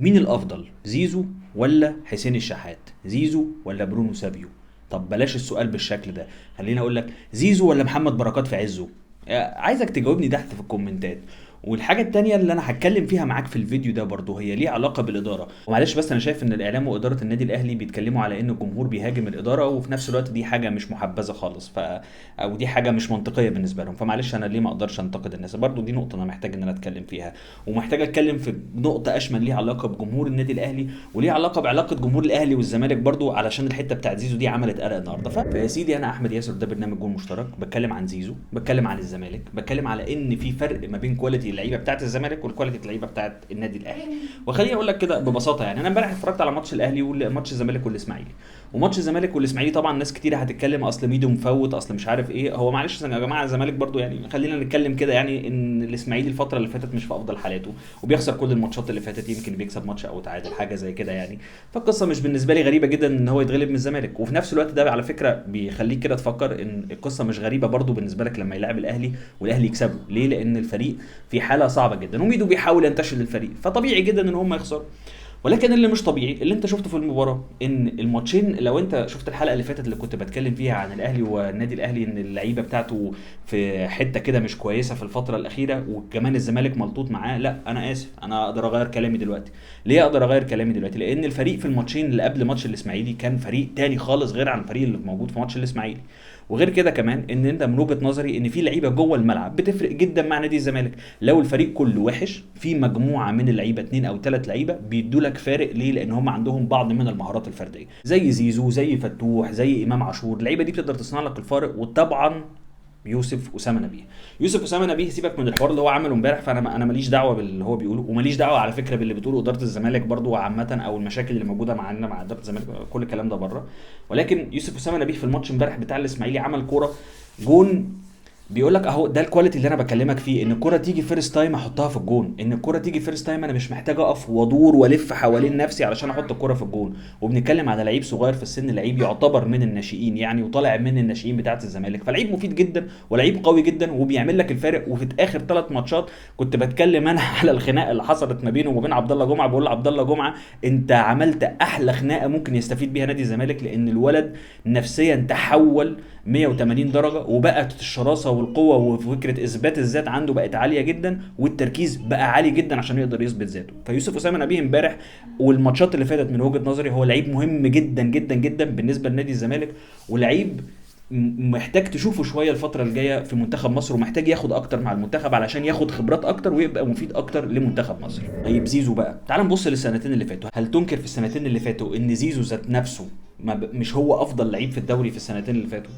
مين الافضل، زيزو ولا حسين الشحات؟ زيزو ولا برونو سافيو؟ طب بلاش السؤال بالشكل ده، خليني اقول لك زيزو ولا محمد بركات في عزه. عايزك تجاوبني تحت في الكومنتات. والحاجة التانية اللي انا هتكلم فيها معاك في الفيديو ده برضه هي ليه علاقة بالإدارة. ومعلش بس انا شايف ان الاعلام وإدارة النادي الاهلي بيتكلموا على ان الجمهور بيهاجم الإدارة، وفي نفس الوقت دي حاجة مش محبذة خالص، او دي حاجة مش منطقية بالنسبة لهم. فمعلش انا ليه ما اقدرش انتقد الناس؟ برضه دي نقطة انا محتاج ان انا اتكلم فيها، ومحتاج اتكلم في نقطة اشمل ليها علاقة بجمهور النادي الاهلي، وليه علاقه بعلاقه جمهور الاهلي والزمالك برضو، علشان الحته بتاعت زيزو دي عملت قلق النهارده. فيا سيدي انا احمد ياسر، ده برنامج جول مشترك، بتكلم عن زيزو، بتكلم عن الزمالك، بتكلم على ان في فرق ما بين كواليتي اللعيبه بتاعت الزمالك والكواليتي اللعيبه بتاعت النادي الاهلي. وخليني اقول لك كده ببساطه، يعني انا امبارح اتفرجت على ماتش الاهلي وماتش الزمالك والاسماعيلي. وماتش الزمالك والاسماعيلي طبعا ناس كتير هتتكلم اصل ميدو مفوت، اصل مش عارف ايه. هو معلش يا جماعه الزمالك برضو، يعني خلينا نتكلم كده، يعني ان الاسماعيلي الفتره اللي فاتت مش في افضل حالاته، وبيخسر كل الماتشات اللي فاتت، يمكن بيكسب ماتش او تعادل حاجه زي كده يعني. فالقصه مش بالنسبه لي غريبه جدا ان هو يتغلب من الزمالك، وفي نفس الوقت ده على فكره بيخليك كده تفكر ان القصه مش غريبه برضو بالنسبه لك لما يلعب الاهلي والاهلي يكسبه. ليه؟ لان الفريق في حاله صعبه جدا، وميدو بيحاول ينتشل الفريق، فطبيعي جدا ان هم يخسروا. ولكن اللي مش طبيعي اللي انت شفته في المباراه، ان الماتشين، لو انت شفت الحلقه اللي فاتت اللي كنت بتكلم فيها عن الاهلي والنادي الاهلي، ان اللعيبه بتاعته في حته كده مش كويسه في الفتره الاخيره، وكمان الزمالك ملطوط معاه. لا انا اسف، انا اقدر اغير كلامي دلوقتي. ليه اقدر اغير كلامي دلوقتي؟ لان الفريق في الماتشين اللي قبل ماتش الاسماعيلي كان فريق تاني خالص غير عن الفريق اللي موجود في ماتش الاسماعيلي. وغير كده كمان ان انت من وجهه نظري ان في لعيبه جوه الملعب بتفرق جدا مع نادي الزمالك. لو الفريق كله وحش، في مجموعه من اللعيبه، اتنين او تلات لعيبه بيدوا لك فارق. ليه؟ لان هم عندهم بعض من المهارات الفرديه، زي زيزو، زي فتوح، زي امام عاشور. اللعيبه دي بتقدر تصنع لك الفارق. وطبعا يوسف اسامه نبيه. يوسف اسامه نبيه، سيبك من الحوار اللي هو عمله امبارح، فانا ماليش دعوه باللي هو بيقوله، وماليش دعوه على فكره باللي بتقوله اداره الزمالك برضو عامه، او المشاكل اللي موجوده معانا مع اداره الزمالك، كل الكلام ده بره. ولكن يوسف اسامه نبيه في الماتش امبارح بتاع الاسماعيلي عمل كوره جون. بيقول لك اهو ده الكواليتي اللي انا بكلمك فيه، ان الكره تيجي فيرست تايم احطها في الجون، ان الكره تيجي فيرست تايم انا مش محتاج اقف وادور والف حوالين نفسي علشان احط الكره في الجون. وبنتكلم على لعيب صغير في السن، لعيب يعتبر من الناشئين يعني، وطالع من الناشئين بتاعه الزمالك، فلعيب مفيد جدا ولعيب قوي جدا وبيعمل لك الفارق. وفي اخر ثلاث ماتشات كنت بتكلم انا على الخناقه اللي حصلت ما بينه وما بين عبد الله جمعه، بقول لعبد الله جمعه انت عملت احلى خناقه ممكن يستفيد بيها نادي الزمالك، لان الولد نفسيا تحول 180 درجه، وبقت الشراسه والقوه وفكره اثبات الذات عنده بقت عاليه جدا، والتركيز بقى عالي جدا عشان يقدر يثبت ذاته. فيوسف اسامه نبيه امبارح والماتشات اللي فاتت من وجهه نظري هو لعيب مهم جدا جدا جدا بالنسبه لنادي الزمالك، ولعيب محتاج تشوفه شويه الفتره الجايه في منتخب مصر، ومحتاج ياخد اكتر مع المنتخب علشان ياخد خبرات اكتر ويبقى مفيد اكتر لمنتخب مصر. طيب زيزو بقى، تعال نبص للسنتين اللي فاتوا. هل تنكر في السنتين اللي فاتوا ان زيزو ذات نفسه مش هو افضل لعيب في الدوري في السنتين اللي فاتوا؟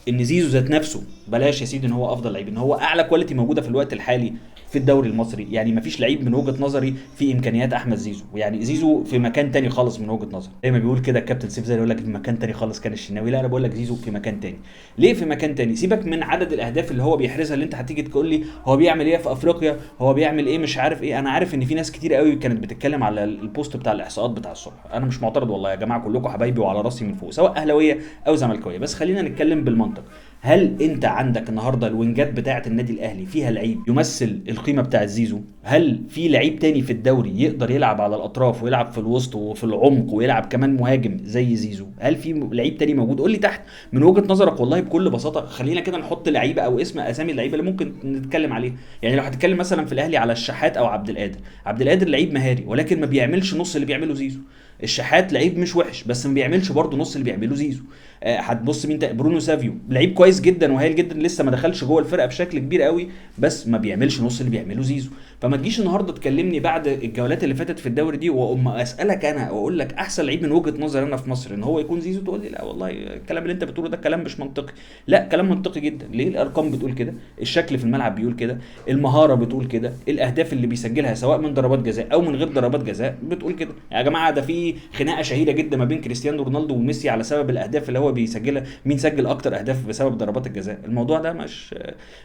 ان زيزو ذات نفسه، بلاش يا سيدي ان هو افضل لعيب، ان هو اعلى كواليتي موجوده في الوقت الحالي في الدوري المصري. يعني مفيش لعيب من وجهه نظري في امكانيات احمد زيزو، يعني زيزو في مكان تاني خالص من وجهه نظري. زي ما بيقول كده الكابتن سيف زي يقول لك في مكان تاني خالص كان الشناوي، لا انا بقول لك زيزو في مكان تاني. ليه في مكان تاني؟ سيبك من عدد الاهداف اللي هو بيحرزها، اللي انت هتيجي تقول لي هو بيعمل ايه في افريقيا، هو بيعمل ايه مش عارف ايه. انا عارف ان في ناس كتير قوي كانت بتتكلم على البوست بتاع الاحصاءات بتاع الصبح، انا مش معترض والله يا جماعه، كلكم حبايبي وعلى راسي من فوق، سواء اهلاويه او زملكاويه، بس خلينا نتكلم بالمنطق. هل انت عندك النهارده الوينجات بتاعه النادي الاهلي فيها لعيب يمثل القيمه بتاعه زيزو؟ هل في لعيب تاني في الدوري يقدر يلعب على الاطراف ويلعب في الوسط وفي العمق ويلعب كمان مهاجم زي زيزو؟ هل في لعيب تاني موجود؟ قول لي تحت من وجهه نظرك والله بكل بساطه. خلينا كده نحط لعيبه او اسامي اللعيبه اللي ممكن نتكلم عليها. يعني لو هتتكلم مثلا في الاهلي على الشحات او عبد القادر، عبد القادر لعيب مهاري ولكن ما بيعملش نص اللي بيعمله زيزو. الشحات لعيب مش وحش بس ما بيعملش برضه نص اللي بيعمله زيزو. هتبص مين برونو سافيو لعيب كويس جدا وهايل جدا، لسه ما دخلش جوه الفرقه بشكل كبير قوي، بس ما بيعملش نص اللي بيعمله زيزو. فما تجيش النهارده تكلمني بعد الجولات اللي فاتت في الدوري دي واقوم اسالك انا واقول لك احسن لعيب من وجهه نظري انا في مصر ان هو يكون زيزو، تقول لي لا والله الكلام اللي انت بتقوله ده كلام مش منطقي. لا كلام منطقي جدا. ليه؟ الارقام بتقول كده، الشكل في الملعب بيقول كده، المهاره بتقول كده، الاهداف اللي بيسجلها سواء من ضربات جزاء او من غير ضربات جزاء بتقول كده. يا جماعه ده في خناقه شهيره جدا ما بين كريستيانو رونالدو وميسي على سبب الاهداف اللي هو بيسجلها، مين سجل اكتر اهداف بسبب ضربات الجزاء. الموضوع ده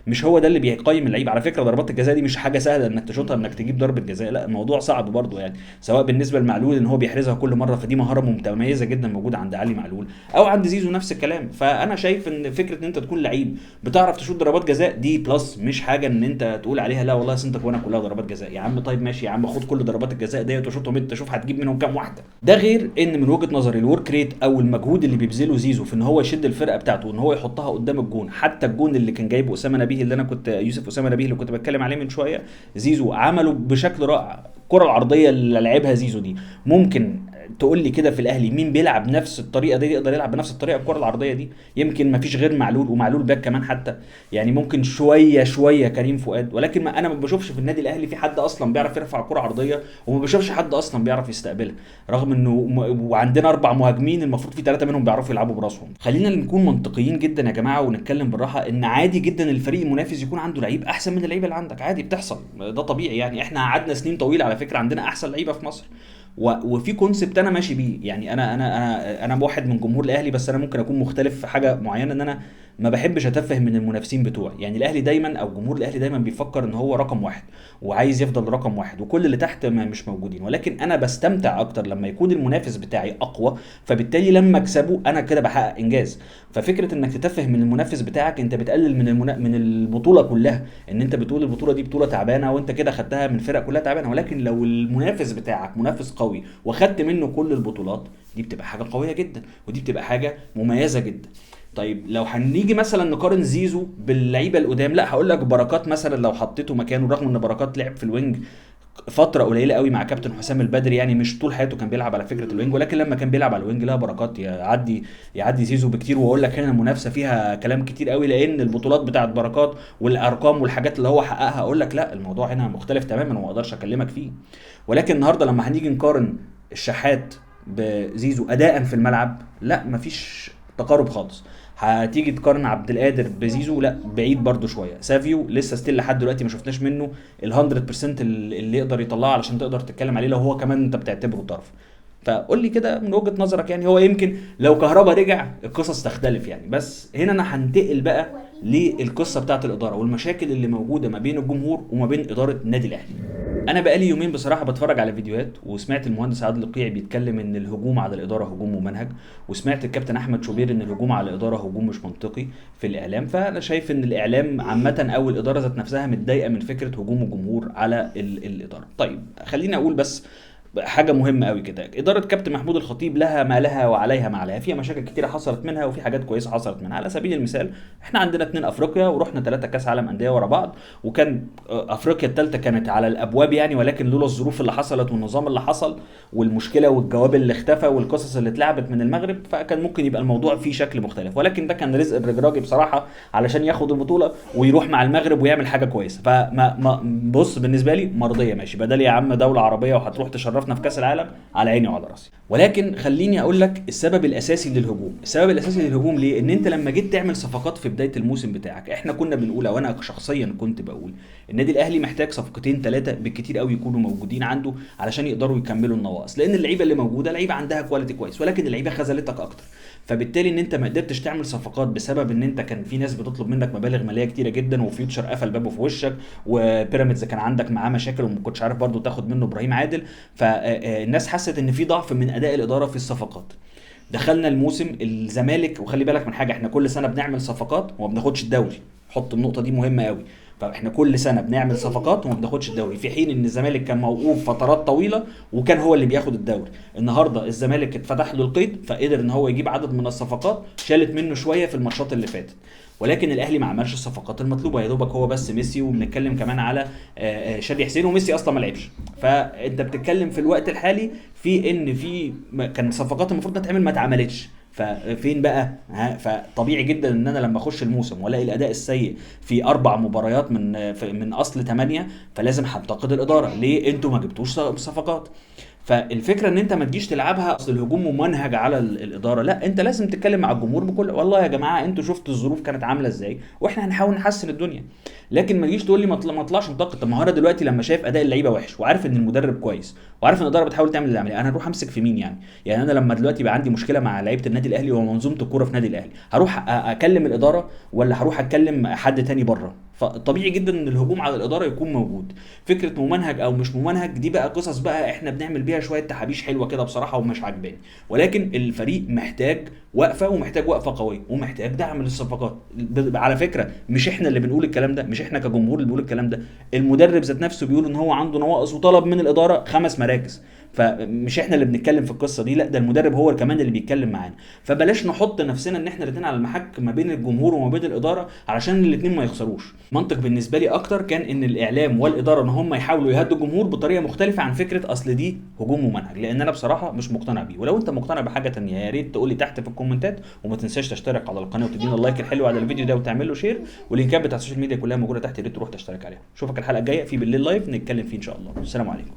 مش هو ده اللي بيقيم اللعيب. على فكره ضربات الجزاء دي مش حاجه سهله انك تشوطها انك تجيب ضربه جزاء، لا الموضوع صعب برضه يعني، سواء بالنسبه لمعلول ان هو بيحرزها كل مره، فدي مهاره متميزه جدا موجوده عند علي معلول، او عند زيزو نفس الكلام. فانا شايف ان فكره ان انت تكون لعيب بتعرف تشوط ضربات جزاء دي بلس، مش حاجه ان انت تقول عليها لا والله سنتك وانا كلها ضربات جزاء. يا عم طيب ماشي يا عم، خد كل ضربات الجزاء ديت وشوطهم انت، شوف هتجيب منهم كام واحده. ده غير ان من وجهه نظري الورك ريت او المجهود اللي بيبذله زيزو في ان هو يشد الفرقه بتاعته وان هو يحطها قدام الجون، حتى الجون اللي كان جايبه اسامه نبيه، اللي انا كنت يوسف اسامه نبيه اللي كنت بتكلم عليه من شويه، زيزو عمله بشكل رائع. الكره العرضيه اللي لعبها زيزو دي، ممكن تقول لي كده في الاهلي مين بيلعب نفس الطريقه دي يقدر يلعب بنفس الطريقه الكره العرضيه دي؟ يمكن ما فيش غير معلول، ومعلول باك كمان حتى، يعني ممكن شويه كريم فؤاد، ولكن ما انا ما بشوفش في النادي الاهلي في حد اصلا بيعرف يرفع كره عرضيه، وما بشوفش حد اصلا بيعرف يستقبلها، رغم انه وعندنا 4 مهاجمين المفروض في 3 منهم بيعرفوا يلعبوا براسهم. خلينا نكون منطقيين جدا يا جماعه ونتكلم بالراحه، ان عادي جدا الفريق المنافس يكون عنده لعيب احسن من اللعيبه اللي عندك، عادي بتحصل، ده طبيعي يعني. احنا قعدنا سنين طويله على فكره عندنا احسن لعيبه في مصر، وفي كونسبت انا ماشي بيه يعني. انا واحد من جمهور الاهلي، بس انا ممكن اكون مختلف في حاجه معينه، ان انا ما بحبش اتفه من المنافسين بتوعي. يعني الاهلي دايما او جمهور الاهلي دايما بيفكر ان هو رقم واحد وعايز يفضل رقم واحد، وكل اللي تحت ما مش موجودين، ولكن انا بستمتع اكتر لما يكون المنافس بتاعي اقوى، فبالتالي لما اكسبه انا كده بحقق انجاز. ففكره انك تتفه من المنافس بتاعك، انت بتقلل من البطوله كلها، ان انت بتقول البطوله دي بطوله تعبانه وانت كده خدتها من فرق كلها تعبانه. ولكن لو المنافس بتاعك منافس قوي وخدت منه كل البطولات، دي بتبقى حاجه قويه جدا، ودي بتبقى حاجه مميزه جدا. طيب لو هنيجي مثلا نقارن زيزو باللعيبه القدام، لا هقول لك بركات مثلا لو حطيته مكانه، رغم ان بركات لعب في الوينج فتره قليله قوي مع كابتن حسام البدري، يعني مش طول حياته كان بيلعب على فكره الوينج، ولكن لما كان بيلعب على الوينج لا بركات يعدي زيزو بكتير. واقول لك هنا المنافسه فيها كلام كتير قوي، لان البطولات بتاعت بركات والارقام والحاجات اللي هو حققها، اقول لك لا الموضوع هنا مختلف تماما وما اقدرش اكلمك فيه. ولكن النهارده لما هنيجي نقارن الشحات بزيزو اداء في الملعب، لا مفيش تقارب خالص. هتيجي تقارن عبد القادر بزيزو، لا بعيد برضو شويه. سافيو لسه ستيل لحد دلوقتي ما شفناش منه ال 100% اللي يقدر يطلعه علشان تقدر تتكلم عليه، لو هو كمان انت بتعتبره طرف. فقول لي كده من وجهة نظرك، يعني هو يمكن لو كهربا رجع القصص تختلف يعني. بس هنا انا هنتقل بقى للقصه بتاعت الاداره والمشاكل اللي موجوده ما بين الجمهور وما بين اداره النادي الاهلي. انا بقالي يومين بصراحه بتفرج على فيديوهات، وسمعت المهندس عادل القيعي بيتكلم ان الهجوم على الاداره هجوم ممنهج، وسمعت الكابتن احمد شوبير ان الهجوم على الاداره هجوم مش منطقي في الاعلام. فانا شايف ان الاعلام عامه او الاداره ذات نفسها متضايقه من فكره هجوم الجمهور على الاداره. طيب خليني اقول بس حاجه مهمه قوي كده، اداره كابتن محمود الخطيب لها ما لها وعليها ما عليها، فيها مشاكل كتيره حصلت منها وفي حاجات كويسه حصلت منها. على سبيل المثال احنا عندنا 2 افريقيا ورحنا 3 كاس عالم انديه ورا بعض، وكان افريقيا الثالثه كانت على الابواب يعني، ولكن لولا الظروف اللي حصلت والنظام اللي حصل والمشكله والجواب اللي اختفى والقصص اللي اتلعبت من المغرب، فكان ممكن يبقى الموضوع فيه شكل مختلف. ولكن ده كان رزق الرجراجي بصراحه علشان ياخد البطوله ويروح مع المغرب ويعمل حاجه كويسه. بص بالنسبه لي مرضيه، ماشي بدل يا عم دوله عربيه وهتروح تشرفنا في كاس العالم، على عيني وعلى راسي. ولكن خليني اقول لك السبب الاساسي للهجوم. السبب الاساسي للهجوم ليه؟ ان انت لما جيت تعمل صفقات في بدايه الموسم بتاعك، احنا كنا بنقول او انا شخصيا كنت بقول النادي الاهلي محتاج صفقتين 3 بالكتير قوي يكونوا موجودين عنده علشان يقدروا يكملوا النواقص، لان اللعيبه اللي موجوده لعيبه عندها كواليتي كويس، ولكن اللعيبه خذلتك اكتر. فبالتالي ان انت ما قدرتش تعمل صفقات بسبب ان انت كان في ناس بتطلب منك مبالغ ماليه كتيره جدا، وفيوتشر قفل بابه في وشك، وبيراميدز كان عندك معاه مشاكل وما كنتش عارف برضو تاخد منه ابراهيم عادل. فالناس حست ان في ضعف من اداء الاداره في الصفقات. دخلنا الموسم الزمالك، وخلي بالك من حاجه، احنا كل سنه بنعمل صفقات وما بناخدش الدوري، حط النقطه دي مهمه قوي. فاحنا كل سنه بنعمل صفقات وما بناخدش الدوري، في حين ان الزمالك كان موقوف فترات طويله وكان هو اللي بياخد الدوري. النهارده الزمالك اتفتح له القيد، فقدر ان هو يجيب عدد من الصفقات شالت منه شويه في الماتشات اللي فاتت. ولكن الاهلي ما عملش الصفقات المطلوبه، يا دوبك هو بس ميسي، وبنتكلم كمان على شادي حسين، وميسي اصلا ما لعبش. فانت بتتكلم في الوقت الحالي في ان في كان صفقات المفروض تتعمل ما اتعملتش. ففين بقى؟ فطبيعي جدا ان انا لما اخش الموسم والاقي الاداء السيء في 4 مباريات من اصل 8، فلازم هنتقد الاداره، ليه انتوا ما جبتوش صفقات؟ فالفكره ان انت ما تجيش تلعبها اصل الهجوم ممنهج على الاداره، لا انت لازم تتكلم مع الجمهور بكل والله يا جماعه انتوا شفتوا الظروف كانت عامله ازاي، واحنا هنحاول نحسن الدنيا. لكن ما تجيش تقول لي ما اطلعش انتقد. طب ما هو انا دلوقتي لما شايف اداء اللعيبه وحش، وعارف ان المدرب كويس، وعارف ان الاداره بتحاول تعمل اللي عمليه، انا هروح امسك في مين يعني؟ يعني انا لما دلوقتي يبقى عندي مشكله مع لعيبه النادي الاهلي ومنظومه الكوره في النادي الاهلي، هروح اكلم الاداره ولا هروح اتكلم حد تاني بره؟ فطبيعي جدا ان الهجوم على الاداره يكون موجود. فكره ممنهج او مش ممنهج دي بقى قصص بقى احنا بنعمل بيها شويه تحابيش حلوه كده بصراحه ومش عاجباني، ولكن الفريق محتاج وقفه، ومحتاج وقفه قويه، ومحتاج دعم للصفقات. على فكره مش احنا اللي بنقول الكلام ده، مش احنا كجمهور اللي بنقول الكلام ده، المدرب ذات نفسه بيقول ان هو عنده نواقص وطلب من الاداره 5 مراكز. فمش احنا اللي بنتكلم في القصه دي، لا ده المدرب هو كمان اللي بيتكلم معانا. فبلاش نحط نفسنا ان احنا الاثنين على المحك ما بين الجمهور وما بين الاداره علشان الاثنين ما يخسروش. منطق بالنسبه لي اكتر كان ان الاعلام والاداره ان هم يحاولوا يهدوا الجمهور بطريقه مختلفه عن فكره اصل دي هجوم ممنهج، لان انا بصراحه مش مقتنع بيه. ولو انت مقتنع بحاجه تانية يا ريت تقول لي تحت في الكومنتات، وما تنساش تشترك على القناه وتدينا اللايك الحلو على الفيديو ده وتعمل له شير، واللينكات بتاعت السوشيال ميديا كلها موجوده تحت، يا ريت تروح تشترك عليها. اشوفك الحلقه الجايه في بالليل لايف نتكلم فيه ان شاء الله. السلام عليكم.